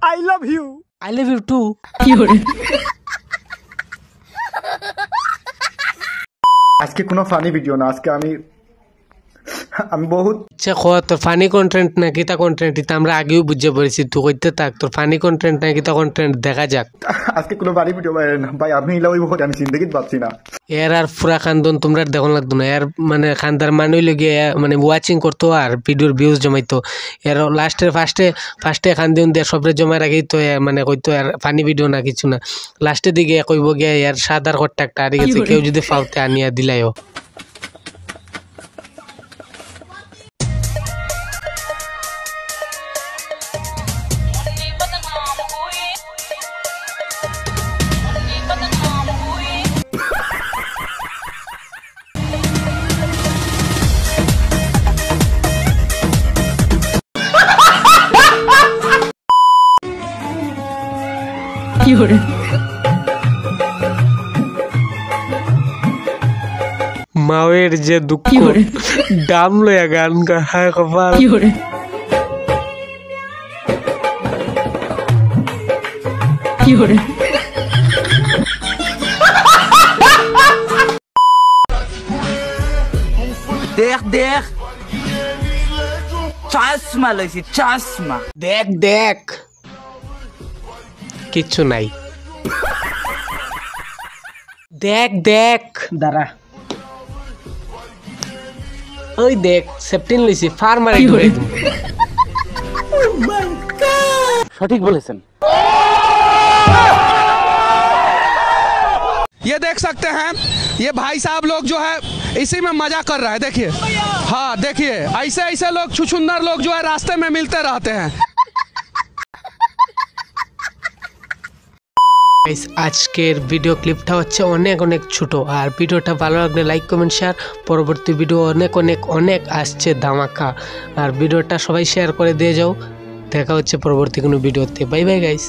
I love you. I love you too. আজকে কোনো funny video না, আজকে আমি বহুত আচ্ছা ক তোর ফানি কন্টেন্ট না কিতা কন্টেন্ট এটা আমরা আগেও বুঝে পড়েছি, তুই কইতে থাক তোর ফানি কন্টেন্ট না কিতা কন্টেন্ট দেখা যাক। আজকে কোনো ফানি ভিডিও ভাই আমি ইলাওই বহুত আমি জিন্দগিত ভাবছি না। এর আর পুরা খানদন তোমরা দেখুন লাগতো না, এর মানে খানদার মানুষ লগে মানে ওয়াচিং করতো আর ভিডিওর ভিউজ জমাইতো। এর লাস্টের ফার্স্টে খান্দিউন দিয়ে সবরে জমা রাখি তো মানে কইতো আর ফানি ভিডিও না কিছু না, লাস্টের দিকে কইব গিয়ে এর সাদার কট্টা একটা হারিয়ে গেছে, কেউ যদি ফাউতে আনিয়া দিলাইও। মাওয়ের যে দুঃখ ডাম লয়া গান গায় কপাল। দেখ চশমা লইছি চশমা, দেখ কিচ্ছু নাই, দেখ দাঁড়া, ওই দেখ সেপটিন লইছি ফার্মারে ধরে দিন। সঠিক বলেছেন। ये देख सकते हैं ये भाई साहब लोग जो है इसी में मजा कर रहा है, देखिए हाँ देखिए ऐसे लोग छुछुंदर लोग जो है रास्ते में मिलते रहते हैं। আজকের ভিডিও ক্লিপটা হচ্ছে অনেক ছোট, আর ভিডিওটা ভালো লাগলে লাইক কমেন্ট শেয়ার। পরবর্তী ভিডিও অনেক আসছে ধামাকা, আর ভিডিওটা সবাই শেয়ার করে দিয়ে যাও। দেখা হচ্ছে পরবর্তী কোনো ভিডিওতে। Bye bye guys.